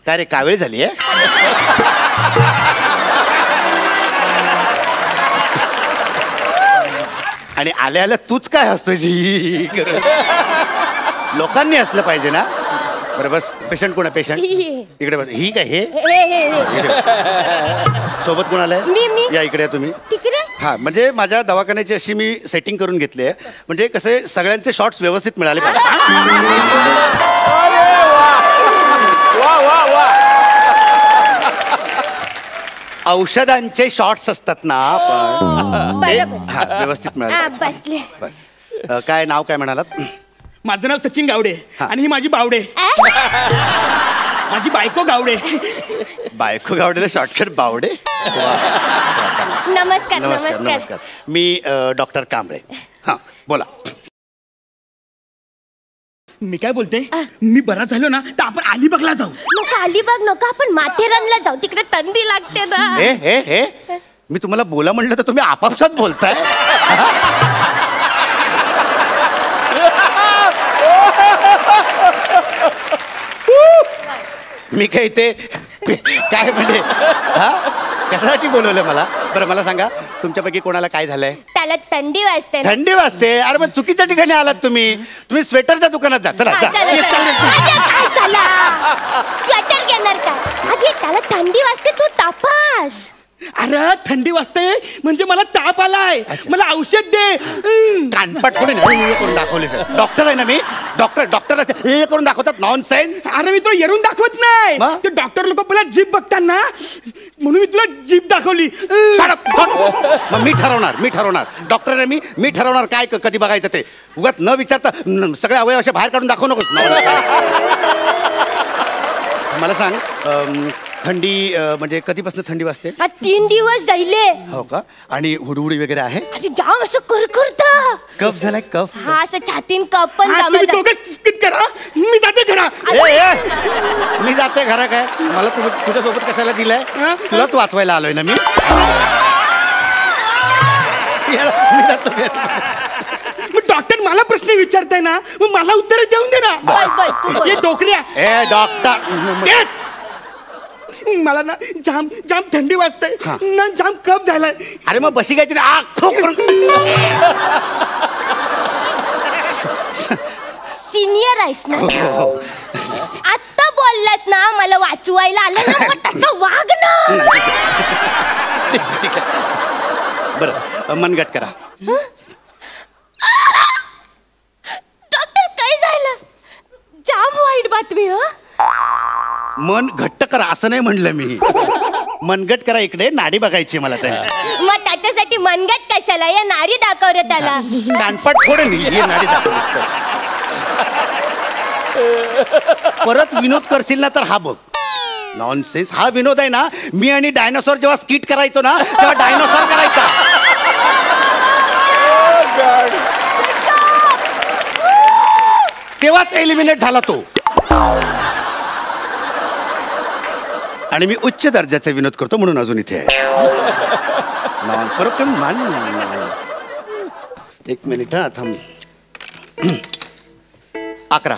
काय रे कावेळ झाली आहे? आणि आल्या आल्या तूच काय हसतोय? लोकांनी हसलं पाहिजे ना. बरं बस. पेशंट कोण आहे? पेशंट इकडे बस. ही काय? हे सोबत कोण आलंय? मी. या इकडे तुम्ही. तिकडे? हा म्हणजे माझ्या दवाखान्याची अशी मी सेटिंग करून घेतली आहे, म्हणजे कसे सगळ्यांचे शॉट्स व्यवस्थित मिळाले पाहिजे. औषधांचे शॉट्स असतात ना पण व्यवस्थित मिळाले. काय नाव काय म्हणालात? माझं नाव सचिन गावडे आणि ही माझी बावडे, माझी बायको गावडे. बायको गावडेला शॉर्टकट बावडे. नमस्कार. नमस्कार नमस्कार. मी डॉक्टर कांबळे. हां बोला. मी काय बोलते, मी बरा झालो ना तर आपण अलिबागला जाऊ. नको अलिबाग नको, आपण माथेरानला जाऊ, तिकडे थंडी लागते ना. हे मी तुम्हाला बोला म्हणलं तर तुम्ही आपापसात बोलताय. मी काय ते काय म्हणजे हा कशासाठी बोलवलं मला? बरं मला सांगा, तुमच्यापैकी कोणाला काय झालंय? त्याला थंडी वाजते. थंडी वाजते? अरे मग चुकीच्या ठिकाणी आलात तुम्ही. तुम्ही स्वेटरच्या दुकानात जा. चला स्वेटर घेणार का? आधी त्याला थंडी वाजते, तू तपास. अरे थंडी वाजते म्हणजे मला ताप आलाय, मला औषध दे. कानपट कोणी करून दाखवले? डॉक्टर आहे ना मी. डॉक्टर हे करून दाखवतात. नॉनसेन्स. अरे मी तुला येरून दाखवत नाही. ते डॉक्टर लोक पहिला जीभ बघतात ना, म्हणून मी तुला जीभ दाखवली. मग मी ठरवणार. डॉक्टर आहे मी ठरवणार काय कधी बघायचं ते. उगाच न विचारता सगळे अवयव असे बाहेर काढून दाखवू नकोस. मला सांग, थंडी म्हणजे कधीपासून थंडी वाजते? 3 दिवस जाईले. हो का? आणि हुडहुडी वगैरे आहे? जाम असं करत. कफ झालाय? कफ? हा असं छातीन कफ पण करा. मी जाते घरा. मी जाते घरा काय? मला तुझ्यासोबत कशाला दिलंय? तुलाच वाचवायला आलोय ना मी. डॉक्टर मला प्रश्न विचारताय ना, मग मला उत्तर देऊन दे ना. ये डोकऱ्या. डॉक्टर मला ना जाम थंडी वाजते ना, जाम कफ झालाय. अरे मग बशी घ्यायची आग ठोक. सिनियर आहेस ना, आता बोललास ना मला वाचवायला आलं ना, तसं वाग ना. बरं मनगट करा. डॉक्टर काय झालं? जाम वाईट बातमी. मन घट्ट करा असं नाही म्हणलं मी. मनगट करा. इकडे नाडी बघायची मला त्यांची. मग त्याच्यासाठी मनगट कशाला? या नाडी दाखव रे त्याला. कानपट फोड मी नाडी दाखव. परत विनोद करशील ना तर हा बघ. नॉनसेन्स. हा विनोद आहे ना, मी आणि डायनोसॉर जेव्हा स्किट करायचो ना तेव्हा डायनोसॉर करायचा. तेव्हाच एलिमिनेट झाला तो. आणि मी उच्च दर्जाचे विनोद करतो म्हणून अजून इथे आहे. परत एक मिनिट हा थांब. 11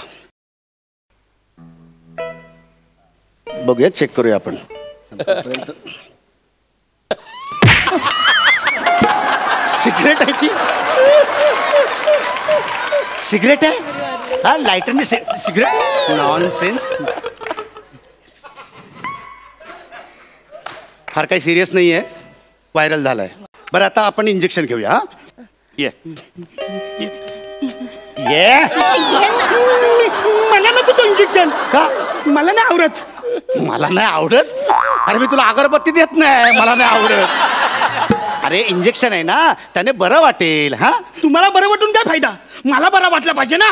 बघूया, चेक करूया आपण. सिगरेट आहे ती? सिगरेट आहे? हा लायटरने सिगरेट? नॉनसेन्स. फार काही सिरियस नाही आहे, व्हायरल झालाय. बरं आता आपण इंजेक्शन घेऊया. हा ये मला नको तो इंजेक्शन. का? मला नाही आवडत. मला नाही आवडत? अरे मी तुला अगरबत्ती देत नाही. मला नाही आवडत. अरे इंजेक्शन आहे ना, त्याने बरं वाटेल. हा तुम्हाला बरं वाटून काय फायदा? मला बरं वाटलं पाहिजे ना.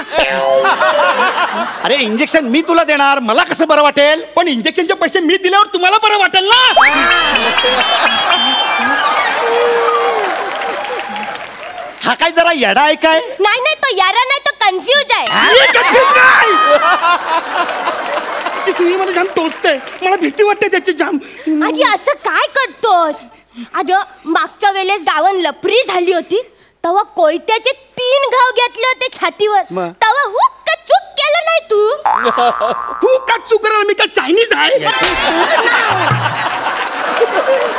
अरे इंजेक्शन मी तुला देणार, मला कसं बरं वाटेल? पण इंजेक्शनचे पैसे मी दिल्यावर तुम्हाला बरं वाटेल ना. हा काय जरा येडा आहे काय? नाही तो यारा नाही, तो कन्फ्यूज आहे. सुई मला जाम टोचते, मला भीती वाटते त्याची जाम. आधी असं काय करतोस? अगं मागच्या वेळेस गावात लपरी झाली होती तेव्हा कोयत्याचे 3 घाव घेतले होते छातीवर. तेव्हा हुक्क चूक केलं नाही तू हू का चुकरा मी का चायनीज आहे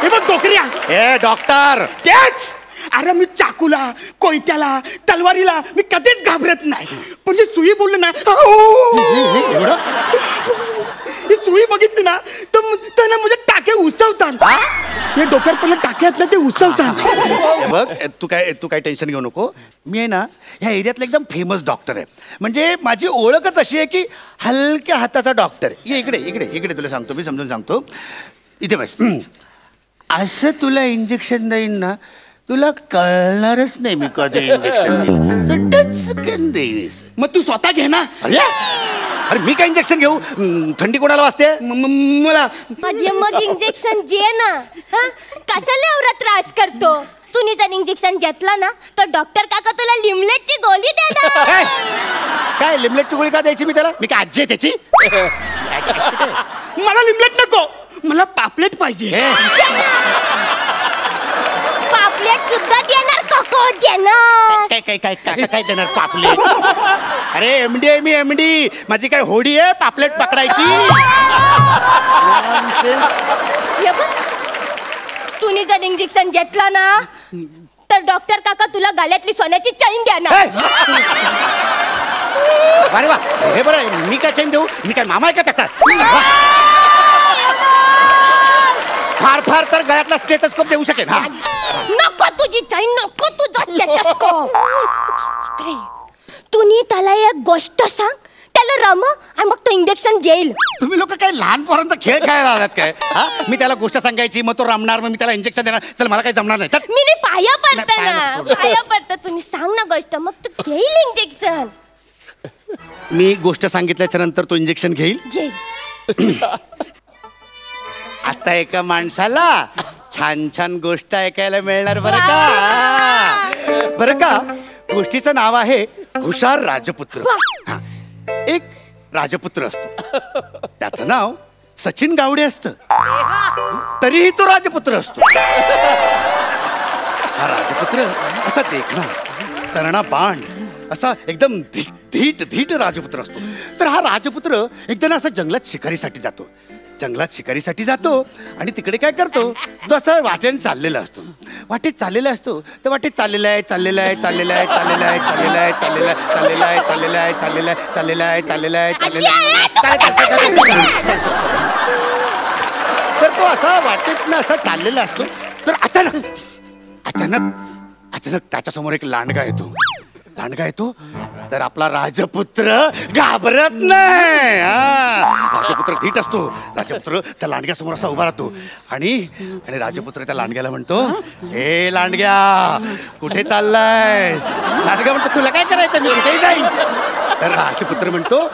हे बघ डोकऱ्या ए डॉक्टर तेच अरे मी चाकूला कोयत्याला तलवारीला मी कधीच घाबरत नाही पण जे सुई बोललं ना ही सुई बघितली ना तर ना म्हणजे टाके उसवतात हे डोक्यात पण टाके आहेत ना ते उसवतात बघ तू काय टेन्शन घेऊ नको मी आहे ना ह्या एरियातला एकदम फेमस डॉक्टर आहे म्हणजे माझी ओळखच अशी आहे की हलक्या हाताचा डॉक्टर ये इकडे इकडे इकडे तुला सांगतो मी समजून सांगतो इथे बस असं तुला इंजेक्शन देईन ना तुला कळणारच नाही मी कधी इंजेक्शन देईस मग तू स्वतः घे ना अरे मी काय इंजेक्शन घेऊ थंडी कोणाला वाजते मला मग इंजेक्शन घे ना हा? कशाला एवढा त्रास करतो तुम्ही जर इंजेक्शन घेतला ना तर डॉक्टर काका तुला लिमलेटची गोळी देणार काय लिमलेटची गोळी का द्यायची मी त्याला मी काय आजी आहे त्याची मला लिमलेट नको मला पापलेट पाहिजे पापलेट सुद्धा देणार काका देणार काय काय काय काय काय देणार पापलेट अरे एमडी आहे मी एमडी माझी काय होडी आहे पापलेट पकडायची हे बघ, तुम्ही जर इंजेक्शन घेतला ना तर डॉक्टर काका तुला गळ्यातली सोन्याची चैन देणार अरे वा हे बरं मी काय चैन देऊ मी काय मामा आहे का त्याचा फार फार तर गळ्यातला स्टेथोस्कोप देऊ शकेन हा नको तुझी चैन नको तुझा स्टेथोस्कोप तुम्ही त्याला एक गोष्ट सांग त्याला रम आणि मग तो इंजेक्शन घेईल तुम्ही लोक काय लहान पोरांचा खेळ खेळायला आलात काय हा मी त्याला गोष्ट सांगायची मग तो रमणार मग मी त्याला इंजेक्शन देणार चल मला काही जमणार नाही चल मी पाया पडते नाही, ना पाया पाया पडतं तुम्ही सांग ना गोष्ट मग तो घेईल इंजेक्शन मी गोष्ट सांगितल्याच्या नंतर तो इंजेक्शन घेईल घेईल आता एका माणसाला छान छान गोष्ट ऐकायला मिळणार बरं का बरं का गोष्टीचं नाव आहे हुशार राजपुत्र हा. एक राजपुत्र असतो त्याचं नाव सचिन गावडे असतं तरीही तो राजपुत्र असतो हा राजपुत्र असा देखणा तरणा बाण असा एकदम धीट धीट राजपुत्र असतो तर हा राजपुत्र एकदा ना असा जंगलात शिकारीसाठी जातो आणि तिकडे काय करतो तो असं वाटेने चाललेला असतो वाटेत चाललेला असतो तर वाटेत चाललेला आहे तर तो असा वाटेतनं असा चाललेला असतो तर अचानक त्याच्यासमोर एक लांडगा येतो तर आपला राजपुत्र घाबरत नाही राजपुत्र धीट असतो राजपुत्र त्या लांडग्यासमोर असा उभा राहतो आणि राजपुत्र त्या लांडग्याला म्हणतो हे लांडग्या कुठे चाललायस लांडग्या म्हणतो तुला काय करायचं मी कुठेही जाईन तर राजपुत्र म्हणतो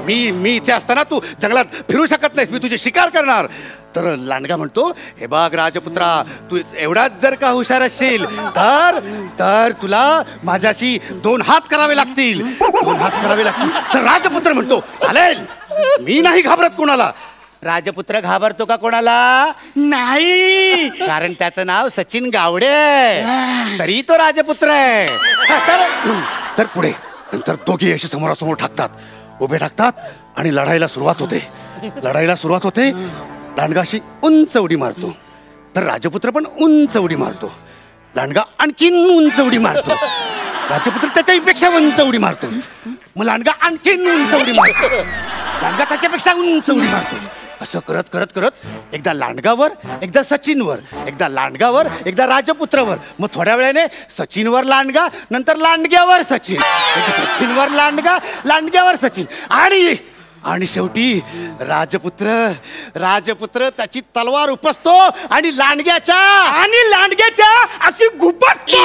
मी इथे असताना तू जंगलात फिरू शकत नाहीस मी तुझी शिकार करणार तर लांडगा म्हणतो हे बघ राजपुत्रा तू एवढाच जर का हुशार असशील तर तुला माझ्याशी 2 हात करावे लागतील तर राजपुत्र म्हणतो चालेल मी नाही घाबरत कोणाला राजपुत्र घाबरतो का कोणाला नाही कारण त्याचं नाव सचिन गावडे आहे तरी तो राजपुत्र आहे तर पुढे नंतर दोघे अशी समोरासमोर उभे टाकतात आणि लढाईला सुरुवात होते लांडगा अशी उंच उडी मारतो तर राजपुत्र पण उंच उडी मारतो लांडगा आणखीन उंच उडी मारतो राजपुत्र त्याच्यापेक्षा उंच उडी मारतो मग लांडगा आणखीन उंच उडी मारतो लांडगा त्याच्यापेक्षा उंच उडी मारतो असं करत एकदा लांडगावर एकदा सचिनवर एकदा लांडगावर एकदा राजपुत्रावर मग थोड्या वेळाने सचिनवर लांडगा नंतर लांडग्यावर सचिनवर लांडग्यावर सचिन आणि शेवटी राजपुत्र त्याची तलवार उपसतो आणि लांडग्याच्या अशी गुपसतो